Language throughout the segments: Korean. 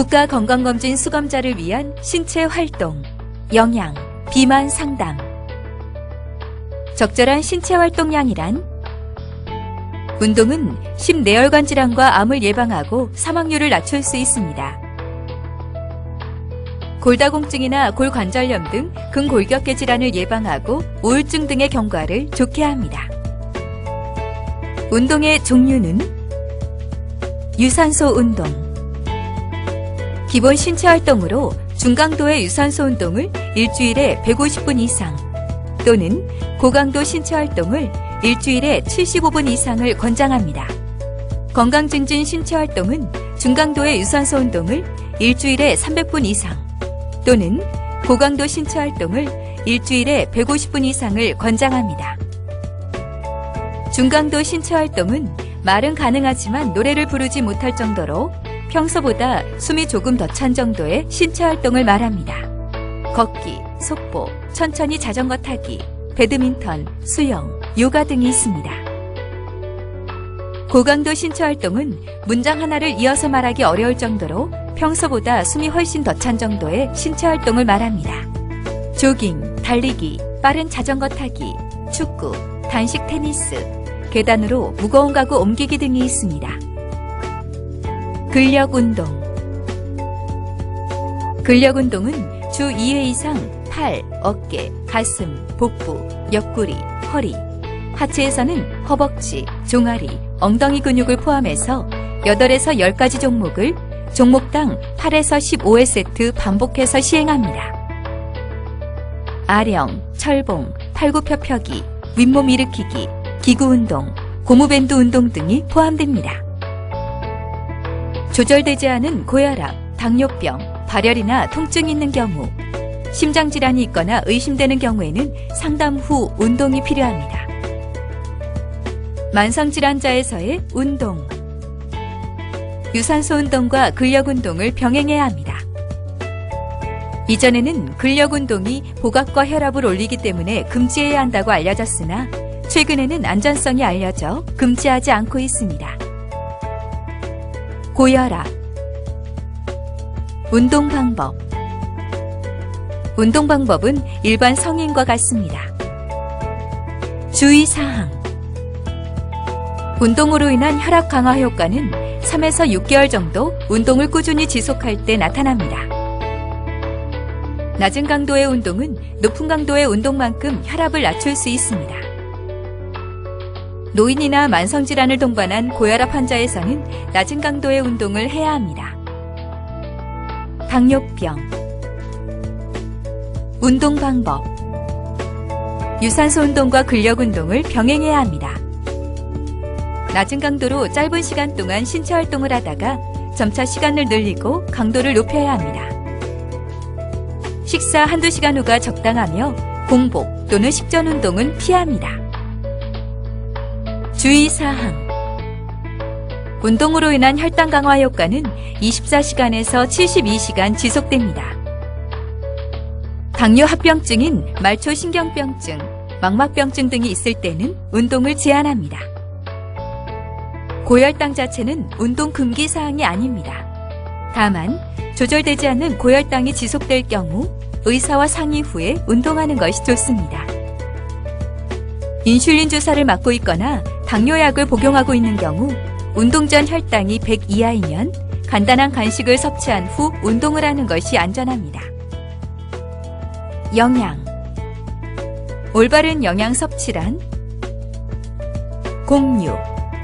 국가건강검진 수검자를 위한 신체 활동, 영양, 비만 상담. 적절한 신체 활동량이란 운동은 심내혈관 질환과 암을 예방하고 사망률을 낮출 수 있습니다. 골다공증이나 골관절염 등 근골격계 질환을 예방하고 우울증 등의 경과를 좋게 합니다. 운동의 종류는 유산소 운동. 기본 신체 활동으로 중강도의 유산소 운동을 일주일에 150분 이상 또는 고강도 신체 활동을 일주일에 75분 이상을 권장합니다. 건강 증진 신체 활동은 중강도의 유산소 운동을 일주일에 300분 이상 또는 고강도 신체 활동을 일주일에 150분 이상을 권장합니다. 중강도 신체 활동은 말은 가능하지만 노래를 부르지 못할 정도로 평소보다 숨이 조금 더 찬 정도의 신체 활동을 말합니다. 걷기, 속보, 천천히 자전거 타기, 배드민턴, 수영, 요가 등이 있습니다. 고강도 신체 활동은 문장 하나를 이어서 말하기 어려울 정도로 평소보다 숨이 훨씬 더 찬 정도의 신체 활동을 말합니다. 조깅, 달리기, 빠른 자전거 타기, 축구, 단식 테니스, 계단으로 무거운 가구 옮기기 등이 있습니다. 근력 운동. 근력 운동은 주 2회 이상 팔, 어깨, 가슴, 복부, 옆구리, 허리, 하체에서는 허벅지, 종아리, 엉덩이 근육을 포함해서 8에서 10가지 종목을 종목당 8에서 15회 세트 반복해서 시행합니다. 아령, 철봉, 팔굽혀펴기, 윗몸 일으키기, 기구 운동, 고무밴드 운동 등이 포함됩니다. 조절되지 않은 고혈압, 당뇨병, 발열이나 통증이 있는 경우, 심장질환이 있거나 의심되는 경우에는 상담 후 운동이 필요합니다. 만성질환자에서의 운동. 유산소 운동과 근력 운동을 병행해야 합니다. 이전에는 근력 운동이 복압과 혈압을 올리기 때문에 금지해야 한다고 알려졌으나 최근에는 안전성이 알려져 금지하지 않고 있습니다. 고혈압. 운동 방법. 운동 방법은 일반 성인과 같습니다. 주의사항. 운동으로 인한 혈압 강화 효과는 3에서 6개월 정도 운동을 꾸준히 지속할 때 나타납니다. 낮은 강도의 운동은 높은 강도의 운동만큼 혈압을 낮출 수 있습니다. 노인이나 만성질환을 동반한 고혈압 환자에서는 낮은 강도의 운동을 해야 합니다. 당뇨병. 운동 방법. 유산소 운동과 근력 운동을 병행해야 합니다. 낮은 강도로 짧은 시간 동안 신체 활동을 하다가 점차 시간을 늘리고 강도를 높여야 합니다. 식사 한두 시간 후가 적당하며 공복 또는 식전 운동은 피합니다. 주의사항. 운동으로 인한 혈당 강화 효과는 24시간에서 72시간 지속됩니다. 당뇨 합병증인 말초신경병증, 망막병증 등이 있을 때는 운동을 제한합니다. 고혈당 자체는 운동 금기 사항이 아닙니다. 다만 조절되지 않는 고혈당이 지속될 경우 의사와 상의 후에 운동하는 것이 좋습니다. 인슐린 주사를 맞고 있거나 당뇨약을 복용하고 있는 경우 운동 전 혈당이 100 이하이면 간단한 간식을 섭취한 후 운동을 하는 것이 안전합니다. 영양. 올바른 영양 섭취란 곡류,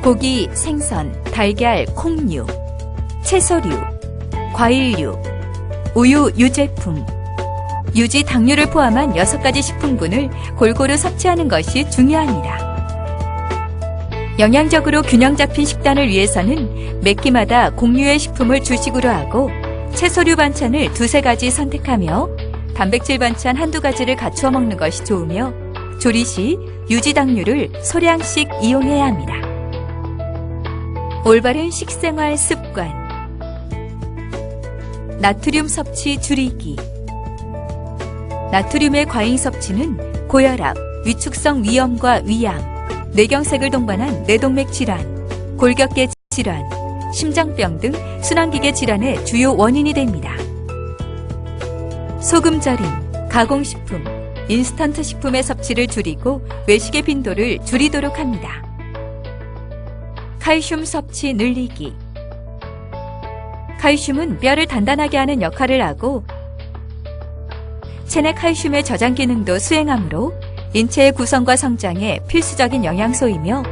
고기, 생선, 달걀, 콩류, 채소류, 과일류, 우유, 유제품, 유지 당류를 포함한 6가지 식품군을 골고루 섭취하는 것이 중요합니다. 영양적으로 균형 잡힌 식단을 위해서는 매 끼마다 곡류의 식품을 주식으로 하고 채소류 반찬을 2-3가지 선택하며 단백질 반찬 한두 가지를 갖추어 먹는 것이 좋으며 조리 시 유지 당류를 소량씩 이용해야 합니다. 올바른 식생활 습관. 나트륨 섭취 줄이기. 나트륨의 과잉 섭취는 고혈압, 위축성 위염과 위암, 뇌경색을 동반한 뇌동맥 질환, 골격계 질환, 심장병 등 순환기계 질환의 주요 원인이 됩니다. 소금 절임, 가공식품, 인스턴트 식품의 섭취를 줄이고 외식의 빈도를 줄이도록 합니다. 칼슘 섭취 늘리기. 칼슘은 뼈를 단단하게 하는 역할을 하고 체내 칼슘의 저장 기능도 수행하므로 인체의 구성과 성장에 필수적인 영양소이며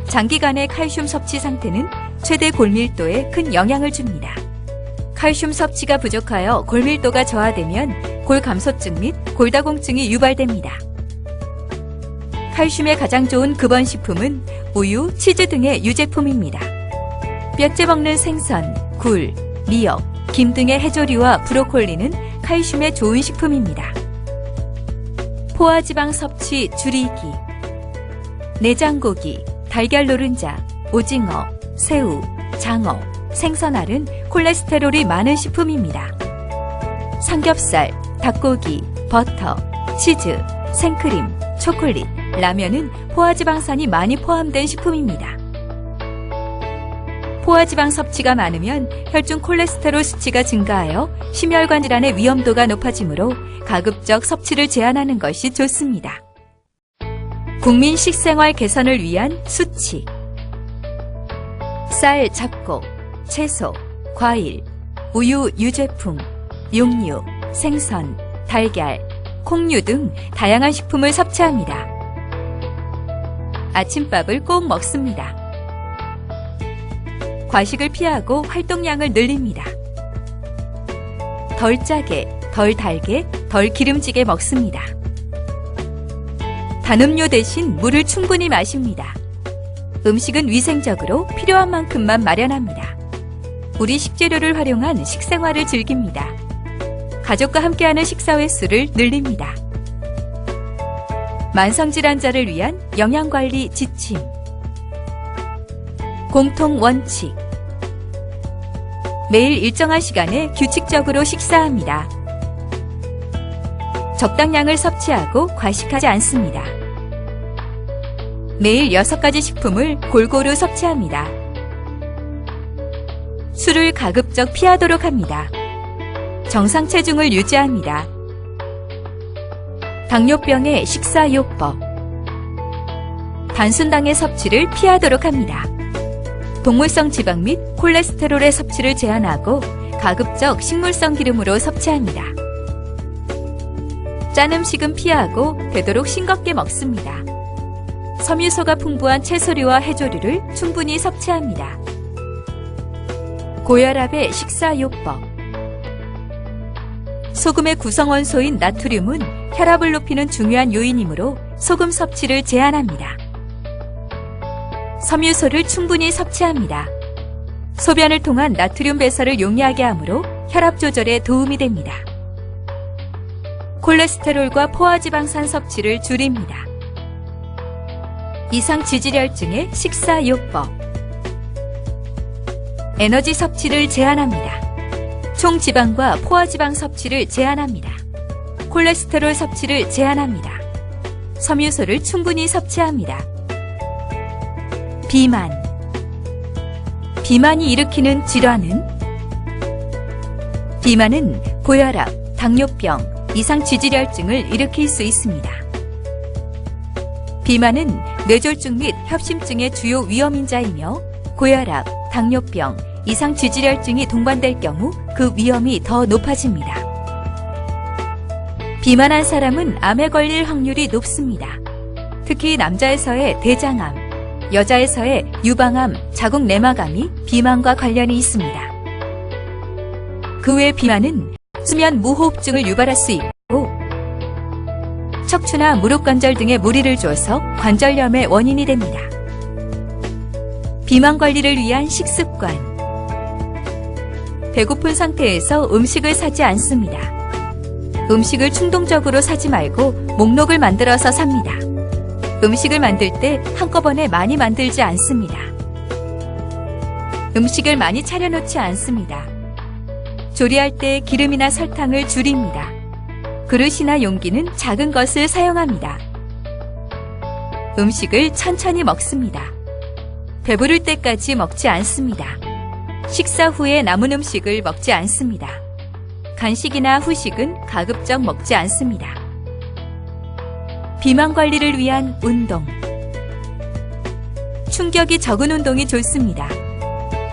장기간의 칼슘 섭취 상태는 최대 골밀도에 큰 영향을 줍니다. 칼슘 섭취가 부족하여 골밀도가 저하되면 골감소증 및 골다공증이 유발됩니다. 칼슘에 가장 좋은 급원식품은 우유, 치즈 등의 유제품입니다. 뼈째 먹는 생선, 굴, 미역, 김 등의 해조류와 브로콜리는 칼슘에 좋은 식품입니다. 포화지방 섭취 줄이기. 내장고기, 달걀 노른자, 오징어, 새우, 장어, 생선알은 콜레스테롤이 많은 식품입니다. 삼겹살, 닭고기, 버터, 치즈, 생크림, 초콜릿, 라면은 포화지방산이 많이 포함된 식품입니다. 포화지방 섭취가 많으면 혈중 콜레스테롤 수치가 증가하여 심혈관 질환의 위험도가 높아지므로 가급적 섭취를 제한하는 것이 좋습니다. 국민 식생활 개선을 위한 수칙. 쌀, 잡곡, 채소, 과일, 우유, 유제품, 육류, 생선, 달걀, 콩류 등 다양한 식품을 섭취합니다. 아침밥을 꼭 먹습니다. 과식을 피하고 활동량을 늘립니다. 덜 짜게, 덜 달게, 덜 기름지게 먹습니다. 단음료 대신 물을 충분히 마십니다. 음식은 위생적으로 필요한 만큼만 마련합니다. 우리 식재료를 활용한 식생활을 즐깁니다. 가족과 함께하는 식사 횟수를 늘립니다. 만성질환자를 위한 영양관리 지침. 공통 원칙. 매일 일정한 시간에 규칙적으로 식사합니다. 적당량을 섭취하고 과식하지 않습니다. 매일 6가지 식품을 골고루 섭취합니다. 술을 가급적 피하도록 합니다. 정상 체중을 유지합니다. 당뇨병의 식사요법. 단순당의 섭취를 피하도록 합니다. 동물성 지방 및 콜레스테롤의 섭취를 제한하고 가급적 식물성 기름으로 섭취합니다. 짠 음식은 피하고 되도록 싱겁게 먹습니다. 섬유소가 풍부한 채소류와 해조류를 충분히 섭취합니다. 고혈압의 식사요법. 소금의 구성원소인 나트륨은 혈압을 높이는 중요한 요인이므로 소금 섭취를 제한합니다. 섬유소를 충분히 섭취합니다. 소변을 통한 나트륨 배설을 용이하게 하므로 혈압 조절에 도움이 됩니다. 콜레스테롤과 포화지방산 섭취를 줄입니다. 이상 지질혈증의 식사요법. 에너지 섭취를 제한합니다. 총지방과 포화지방 섭취를 제한합니다. 콜레스테롤 섭취를 제한합니다. 섬유소를 충분히 섭취합니다. 비만. 비만이 일으키는 질환은? 비만은 고혈압, 당뇨병, 이상 지질혈증을 일으킬 수 있습니다. 비만은 뇌졸중 및 협심증의 주요 위험인자이며 고혈압, 당뇨병, 이상 지질혈증이 동반될 경우 그 위험이 더 높아집니다. 비만한 사람은 암에 걸릴 확률이 높습니다. 특히 남자에서의 대장암, 여자에서의 유방암, 자궁 내막암이 비만과 관련이 있습니다. 그 외 비만은 수면 무호흡증을 유발할 수 있고 척추나 무릎관절 등에 무리를 줘서 관절염의 원인이 됩니다. 비만 관리를 위한 식습관. 배고픈 상태에서 음식을 사지 않습니다. 음식을 충동적으로 사지 말고 목록을 만들어서 삽니다. 음식을 만들 때 한꺼번에 많이 만들지 않습니다. 음식을 많이 차려놓지 않습니다. 조리할 때 기름이나 설탕을 줄입니다. 그릇이나 용기는 작은 것을 사용합니다. 음식을 천천히 먹습니다. 배부를 때까지 먹지 않습니다. 식사 후에 남은 음식을 먹지 않습니다. 간식이나 후식은 가급적 먹지 않습니다. 비만 관리를 위한 운동. 충격이 적은 운동이 좋습니다.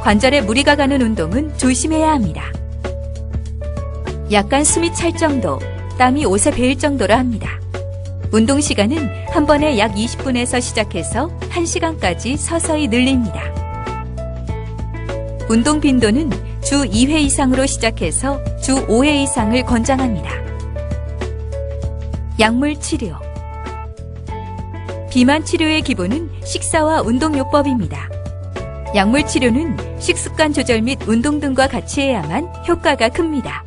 관절에 무리가 가는 운동은 조심해야 합니다. 약간 숨이 찰 정도, 땀이 옷에 배일 정도로 합니다. 운동 시간은 한 번에 약 20분에서 시작해서 1시간까지 서서히 늘립니다. 운동 빈도는 주 2회 이상으로 시작해서 주 5회 이상을 권장합니다. 약물 치료. 비만 치료의 기본은 식사와 운동요법입니다. 약물 치료는 식습관 조절 및 운동 등과 같이 해야만 효과가 큽니다.